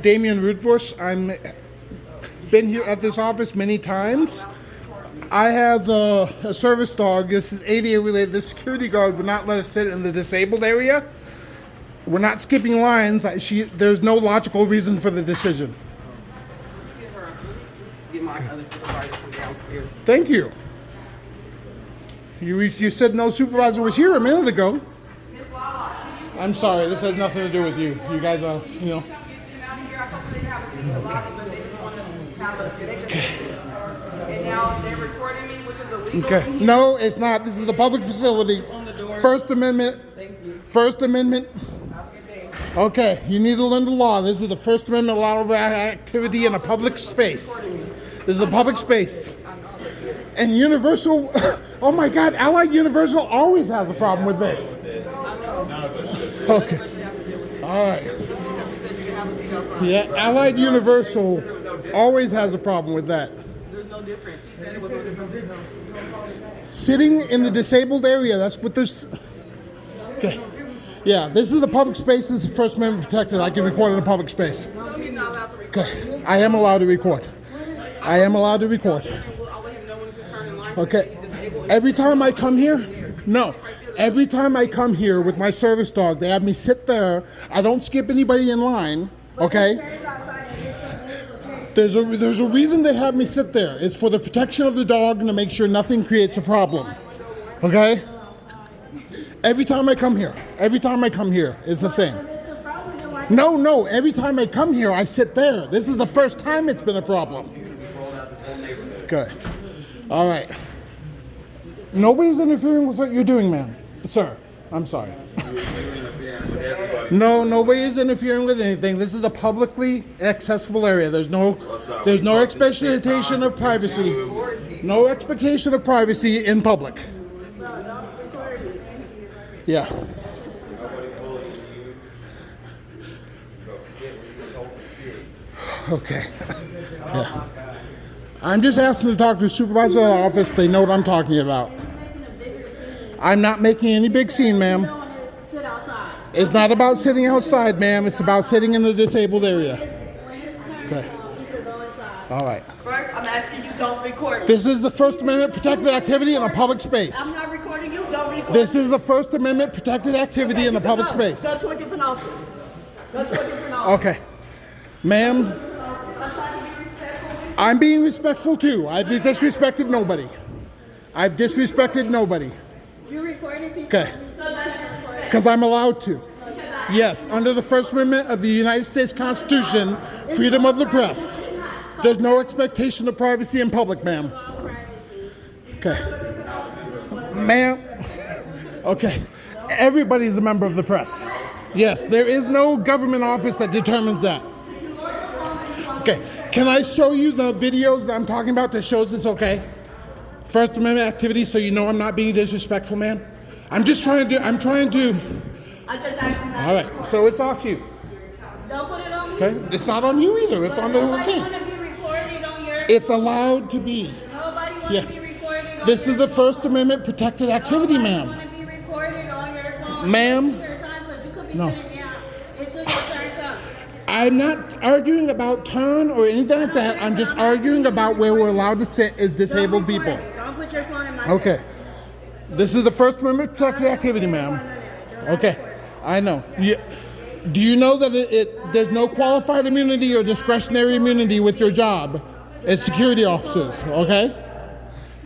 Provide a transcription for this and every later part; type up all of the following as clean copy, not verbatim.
Damian Rudbush. I'm been here at this office many times. I have a service dog. This is ADA related. The security guard would not let us sit in the disabled area. We're not skipping lines. There's no logical reason for the decision. Get my other supervisor from downstairs. Thank you. You said no supervisor was here a minute ago. I'm sorry. This has nothing to do with you. You guys are, you know. And now they're recording me, which is illegal. Okay. No, it's not. This is the public facility. First Amendment. First Amendment. Okay, you need to learn the law. This is the First Amendment allowable activity in a public space. This is a public space. And Universal, oh my God, Allied Universal always has a problem with this. Okay. All right. Yeah, Allied Universal always has a problem with that. There's no difference. He said it was no difference. Sitting in the disabled area, that's what there's. Okay. Yeah, this is the public space. This is First Amendment protected. I can record in a public space. Tell me he's not allowed to record. Okay. I am allowed to record. I am allowed to record. I'll let him know when it's his turn in line. Okay. Every time I come here, no. Every time I come here with my service dog, they have me sit there. I don't skip anybody in line. Okay. There's a reason they have me sit there. It's for the protection of the dog and to make sure nothing creates a problem. Okay. Every time I come here, it's the same. No, every time I come here, I sit there. This is the first time it's been a problem. Okay. All right. Nobody's interfering with what you're doing, ma'am. Sir, I'm sorry. No, nobody is interfering with anything. This is a publicly accessible area. There's no expectation of privacy. No expectation of privacy in public. Yeah. Okay. Yeah. I'm just asking to talk to the supervisor of the office. They know what I'm talking about. I'm not making any big scene, ma'am. It's not about sitting outside, ma'am. It's about sitting in the disabled area. Okay. All right. First, I'm asking you don't record me. This is the First Amendment protected activity in a public space. I'm not recording you, don't record This is the First Amendment protected activity in a public space. Go to a different office. Go to a different office. Okay. Ma'am, I'm being respectful too. I've disrespected nobody. I've disrespected nobody. You're recording people? Okay. Because I'm allowed to. Yes, under the First Amendment of the United States Constitution, freedom of the press. There's no expectation of privacy in public, ma'am. Okay. Ma'am. Okay. Everybody's a member of the press. Yes, there is no government office that determines that. Okay. Can I show you the videos that I'm talking about that shows it's okay? First Amendment activity, so you know I'm not being disrespectful, ma'am. I'm trying to. All right, so it's off you. Don't put it on me. Okay, it's not on you either. It's on the whole Nobody team. want to be recorded on your. It's allowed to be. Nobody want Yes. to be recorded on This your is the phone. First Amendment protected activity, Nobody ma'am. want to be recorded on your phone. Ma'am. It's your time, 'cause you could be No. sitting down until your turn comes. I'm not arguing about turn or anything like that. I'm just arguing about where we're allowed to sit as disabled Don't people. record it. Don't put your phone in my Okay. face. This is the First Amendment protected activity, ma'am. Okay, I know. Do you know that there's no qualified immunity or discretionary immunity with your job as security officers, okay?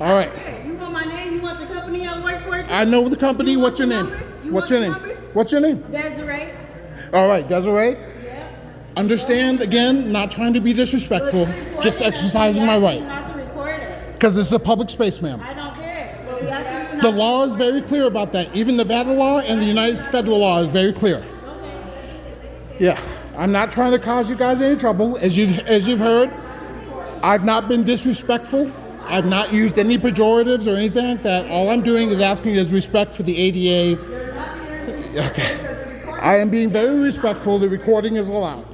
All right. You want my name? You want the company I work for? I know the company. What's your name? What's your name? What's your name? Desiree. All right, Desiree. Yeah. Understand, again, not trying to be disrespectful, just exercising my right. Not to record it. Because this is a public space, ma'am. I don't care. But we ask you The not- law is very clear about that. Even Nevada law and the United States federal law is very clear. Yeah, I'm not trying to cause you guys any trouble. As you've heard, I've not been disrespectful. I've not used any pejoratives or anything like that. All I'm doing is asking is respect for the ADA. Okay. I am being very respectful. The recording is allowed.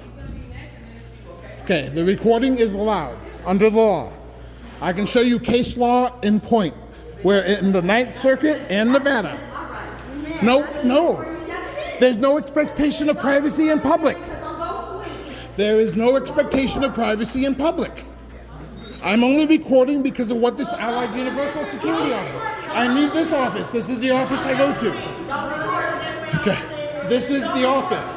Okay, the recording is allowed under the law. I can show you case law in point, where in the Ninth Circuit and Nevada. No. There's no expectation of privacy in public. There is no expectation of privacy in public. I'm only recording because of what this Allied Universal Security Officer. I need this office. This is the office I go to. Okay, this is the office.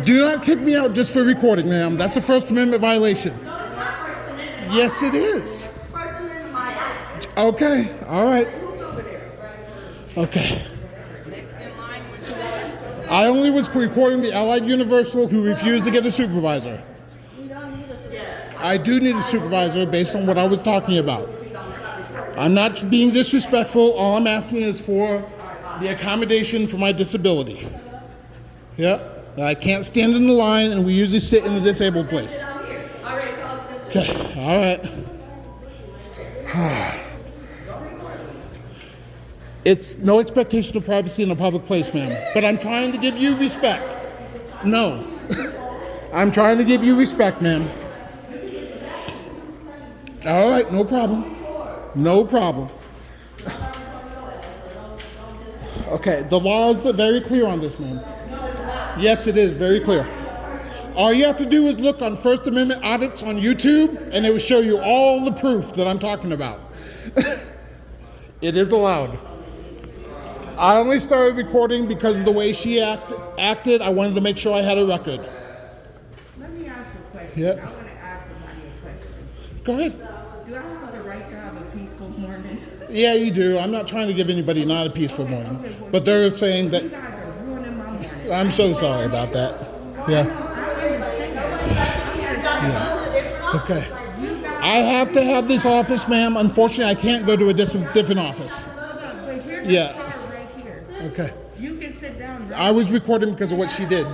Do not kick me out just for recording, ma'am. That's a First Amendment violation. Yes, it is. Okay, all right. Okay. I only was recording the Allied Universal who refused to get a supervisor. I do need a supervisor based on what I was talking about. I'm not being disrespectful. All I'm asking is for the accommodation for my disability. Yeah, I can't stand in the line, and we usually sit in the disabled place. Okay, all right. It's no expectation of privacy in a public place, ma'am. But I'm trying to give you respect. No. I'm trying to give you respect, ma'am. All right, no problem. No problem. Okay, the law is very clear on this, ma'am. Yes, it is very clear. All you have to do is look on First Amendment audits on YouTube, and it will show you all the proof that I'm talking about. It is allowed. I only started recording because of the way she acted. I wanted to make sure I had a record. Let me ask you a question. Yeah. I want to ask somebody a question. Go ahead. Do I have the right to have a peaceful morning? Yeah, you do. I'm not trying to give anybody not a peaceful morning. But they're saying that, You guys are ruining my morning. I'm so sorry about that. Yeah. Okay. I have to have this office, ma'am. Unfortunately, I can't go to a different office. But here's Yeah. the chair right here. Okay. You can sit down right I was recording because of what she did.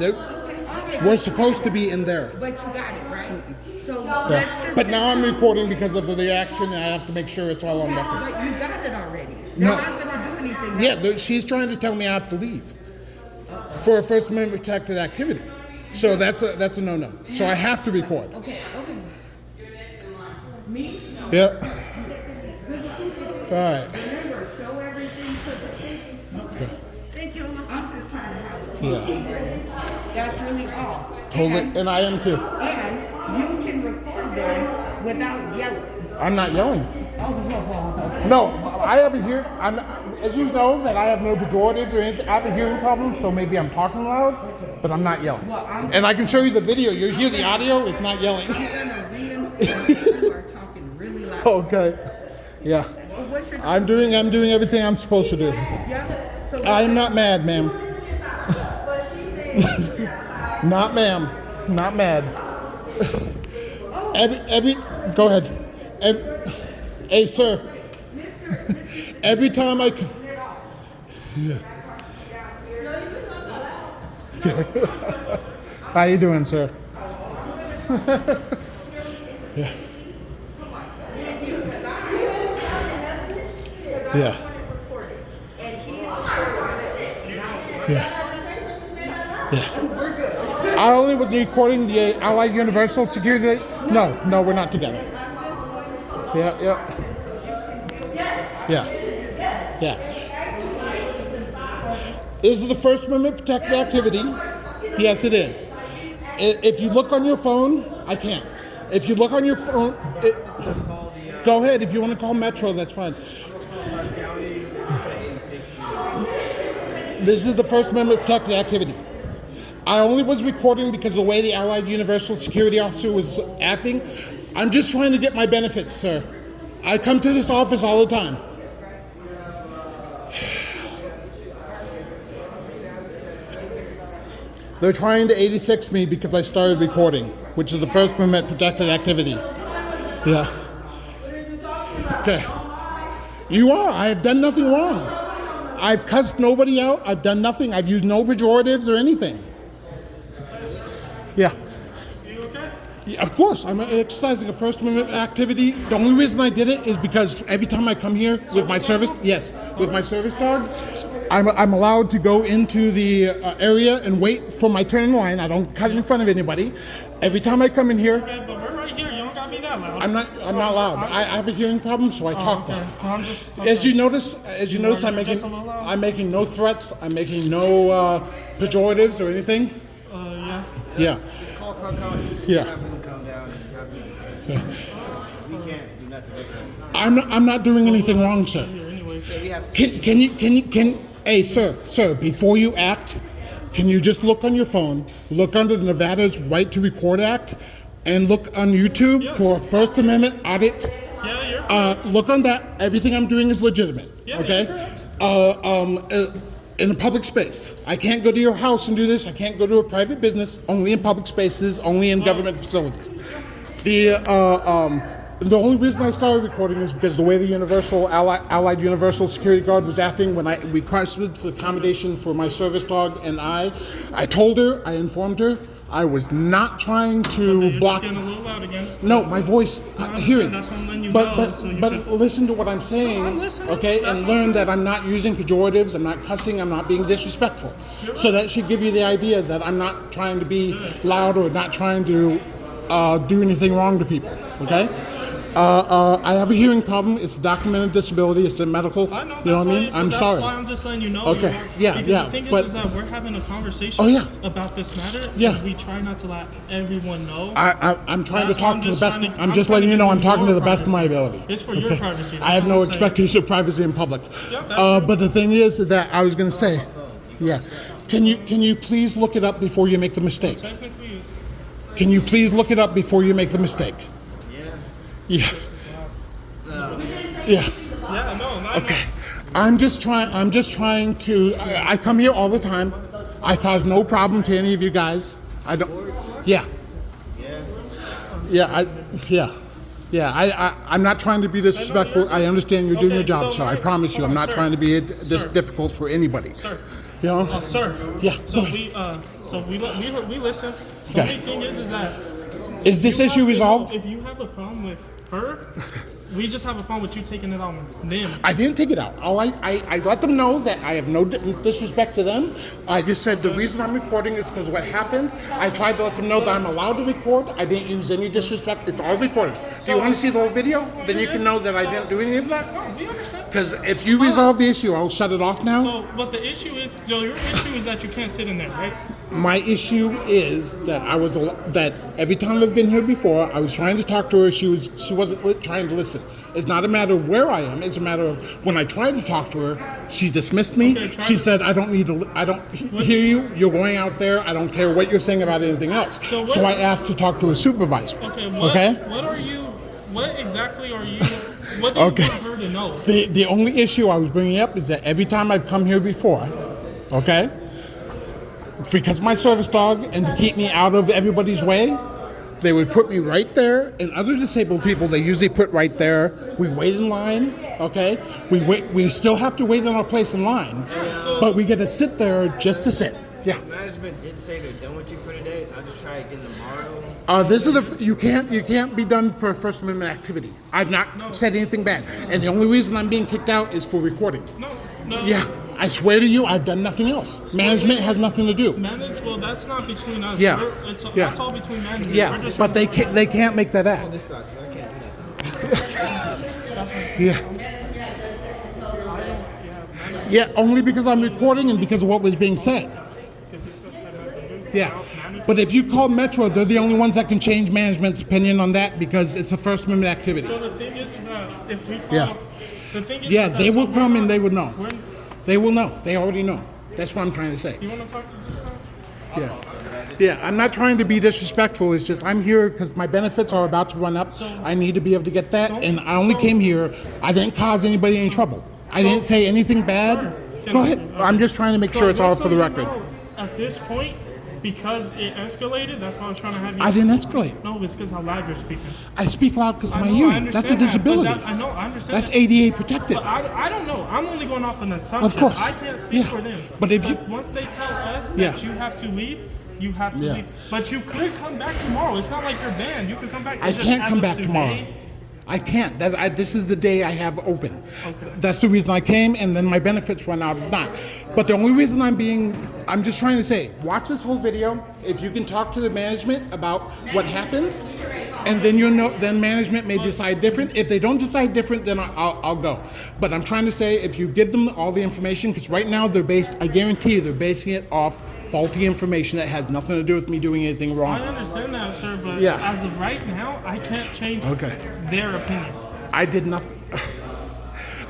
We're supposed to be in there. But you got it, right? So Yeah. let's just But say- now I'm recording because of the action, and I have to make sure it's all on record. But you got it already. They're No. not going to do anything. Yeah, she's trying to tell me I have to leave for a First Amendment protected activity. So that's a no-no. So I have to record. Okay, okay. Me? Yeah. All right. Remember, show everything to the Thank you. I'm just trying to have a Yeah. That's really all. Totally. And I am too. And you can record them without yelling. I'm not yelling. Oh, No, I have a hear. As you know, that I have no pejoratives or anything. I have a hearing problem, so maybe I'm talking loud, but I'm not yelling. And I can show you the video. You hear the audio. It's not yelling. I'm going to reinforce you are talking really loud. Okay. Yeah. What's your I'm doing everything I'm supposed to do. Yeah. So I'm not mad, ma'am. Not ma'am. Not mad. Go ahead. Hey, sir. Every time I yeah. How you doing, sir? Yeah. Yeah. Yeah. Yeah. I only was recording the Allied Universal Security. No, we're not together. Yeah, yeah. Yeah. Is it the First Amendment protected activity? Yes, it is. If you look on your phone, I can't. If you look on your phone, go ahead. If you want to call Metro, that's fine. This is the First Amendment protected activity. I only was recording because of the way the Allied Universal Security Officer was acting. I'm just trying to get my benefits, sir. I come to this office all the time. They're trying to 86 me because I started recording, which is the First Amendment protected activity. Yeah. Okay. You are. I have done nothing wrong. I've cussed nobody out. I've done nothing. I've used no pejoratives or anything. Yeah. Yeah, of course, I'm exercising a First Amendment activity. The only reason I did it is because every time I come here with my service, with my service dog, I'm allowed to go into the area and wait for my turn in line. I don't cut in front of anybody. Every time I come in here, Okay, but we're right here. You don't got me that loud. I'm not loud. I have a hearing problem, so I talk okay. loud. I'm just, As you notice, you're just a little loud? I'm making no threats. I'm making no pejoratives or anything. yeah. Yeah. Yeah. Have them come down and have them. We can't do nothing with them. I'm not doing anything wrong, sir. We have Hey, sir, before you act, can you just look on your phone, look under the Nevada's Right to Record Act, and look on YouTube for First Amendment audit? Yeah, you're Look on that. Everything I'm doing is legitimate. Yeah, Okay. In a public space, I can't go to your house and do this. I can't go to a private business. Only in public spaces. Only in government facilities. The only reason I started recording is because the way the Allied Universal Security Guard was acting when we requested for accommodation for my service dog and I told her, I informed her, I was not trying to You're block. just getting a little loud again. No, my voice, hearing. That's what I'm letting you But know, so you but can- listen to what I'm saying, No, I'm listening. okay? That's And what I'm learn saying. that I'm not using pejoratives, I'm not cussing, I'm not being disrespectful. So that should give you the idea that I'm not trying to be loud or not trying to do anything wrong to people, okay? I have a hearing problem. It's a documented disability. It's a medical. I know. You know what I that's mean? why- I'm that's sorry. why I'm just letting you know. Okay. Yeah, because yeah, The thing but- is that we're having a conversation Oh, yeah. about this matter. Yeah. And we try not to let everyone know. I'm trying to That's why talk I'm to the just best. trying to- I'm I'm just trying letting to you know give I'm you talking to your the best of my privacy. ability. It's for your privacy. I have That's no what I'm saying. expectation of privacy in public. Yeah, that's But the thing is that I was going to say, yeah. Can you please look it up before you make the mistake? Technically, it's Can you please look it up before you make the mistake? Yeah. Yeah. yeah, no, not Okay. I'm just trying to. I come here all the time. I cause no problem to any of you guys. I don't. Yeah. Yeah. I'm not trying to be disrespectful. I understand you're doing Okay, your job, so sir. I alright, promise you, hold I'm on, not sir. trying to be this Sir. difficult for anybody. Sir. You know? Sir. Yeah, So go ahead. we listen. The Okay. only thing is that Is this issue resolved? if you have a problem with her, we just have a problem with you taking it on them. I didn't take it out. I let them know that I have no disrespect to them. I just said the reason I'm recording is because what happened. I tried to let them know that I'm allowed to record. I didn't use any disrespect. It's all recorded. Do you want to see the whole video? Then you can know that I didn't do any of that. We understand. Because if you resolve the issue, I'll shut it off now. So, but the issue is, so your issue is that you can't sit in there, right? My issue is that that every time I've been here before, I was trying to talk to her. She wasn't trying to listen. It's not a matter of where I am. It's a matter of when I tried to talk to her, she dismissed me. Okay, She said, "I don't need to. I don't hear you. You're going out there. I don't care what you're saying about anything else." So So, what- I asked to talk to a supervisor. Okay. What exactly are you? What do you Okay. want her to know? The only issue I was bringing up is that every time I've come here before, okay, because my service dog and to keep me out of everybody's way, they would put me right there. And other disabled people, they usually put right there. We wait in line, okay? We wait. We still have to wait in our place in line, but we get to sit there just to sit. Yeah. management did say they're done with you for today, so I'll just try again tomorrow. This is you can't be done for First Amendment activity. I've not said anything bad, and the only reason I'm being kicked out is for recording. No. Yeah, I swear to you, I've done nothing else. Management has nothing to do. Well, that's not between us. Yeah. Yeah. That's all between management. We're Yeah, just- but they can't make that act. Dispatch, I can't do that. Yeah. Yeah, only because I'm recording and because of what was being said. Yeah, but if you call Metro, they're the only ones that can change management's opinion on that because it's a First Amendment activity. So the thing is that if we call, Yeah. the thing is Yeah, that they will so come we're and they not- would know. we're- They will know. They already know. That's what I'm trying to say. You want to talk to dispatch? Yeah. Yeah, I'm not trying to be disrespectful. It's just I'm here because my benefits are about to run up. I need to be able to get that, and I only came here. I didn't cause anybody any trouble. I didn't say anything bad. Go ahead. I'm just trying to make sure it's all just for the you record. know, at this point, because it escalated, that's why I was trying to have you. I didn't escalate. No, it's because how loud you're speaking. I speak loud because of my I know, I hearing. That's a understand that, but disability. I know, I understand. That's that. ADA protected. But I don't know. I'm only going off an assumption. Of course. I can't speak Yeah. for them. But if you- once they tell us that Yeah. you have to leave, you have to Yeah. leave. But you could come back tomorrow. It's not like you're banned. You can come back. I It's just can't as come of back today, tomorrow. I can't. This is the day I have open. That's the reason I came, and then my benefits run out if not. But the only reason I'm just trying to say, watch this whole video. If you can talk to the management about what happened, and then then management may decide different. If they don't decide different, then I'll go. But I'm trying to say, if you give them all the information, because right now I guarantee you, they're basing it off faulty information that has nothing to do with me doing anything I wrong. understand that, sir, but Yeah. as of right now, I can't change Okay. their opinion. I did nothing.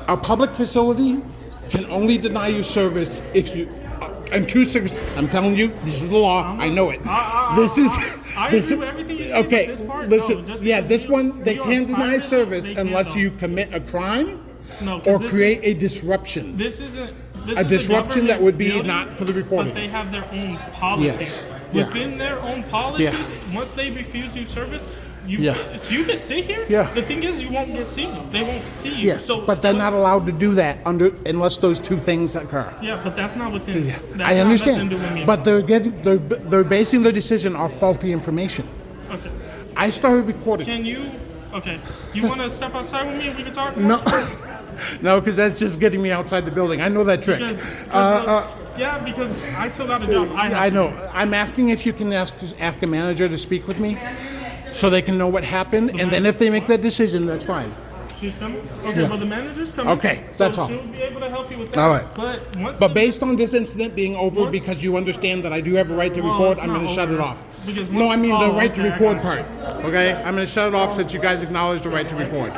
A public facility can only deny you service if you. And two services. I'm telling you, this is the law. I know it. This is. I This agree is with everything you said, okay. but this part, Listen, no, just yeah, because this we- one they we are can't deny private, service they can't, unless though. you commit a crime No, 'cause or this create a disruption. This isn't. This A is disruption that government would be building, not for the recording. But they have their own policy. Yes. Yeah. Within their own policy, Yeah. once they refuse you service, you Yeah. you can sit here. Yeah. The thing is, you won't get seen. They won't see you. Yes, So, but they're not allowed to do that unless those two things occur. Yeah, but that's not within. Yeah, That's I not understand, nothing to do with me. but they're basing their decision off faulty information. Okay. I started recording. Can you? Okay. You want to step outside with me and we can talk? No, no, because that's just getting me outside the building. I know that trick. Yeah, because I still got a job. I know. I'm asking if you can ask a manager to speak with me, so they can know what happened, and then if they make that decision, that's fine. She's coming. Okay, Yeah. well the manager's coming. Okay, so that's all. She'll be able to help you with that. All right. But once. But the- based on this incident being over, Once- because you understand that I do have a right to Well, record, it's I'm not going to shut it over. off. Because No, once- I mean the oh, right to okay, I record got part. Okay, I'm going to shut it off since you guys acknowledged the right to record.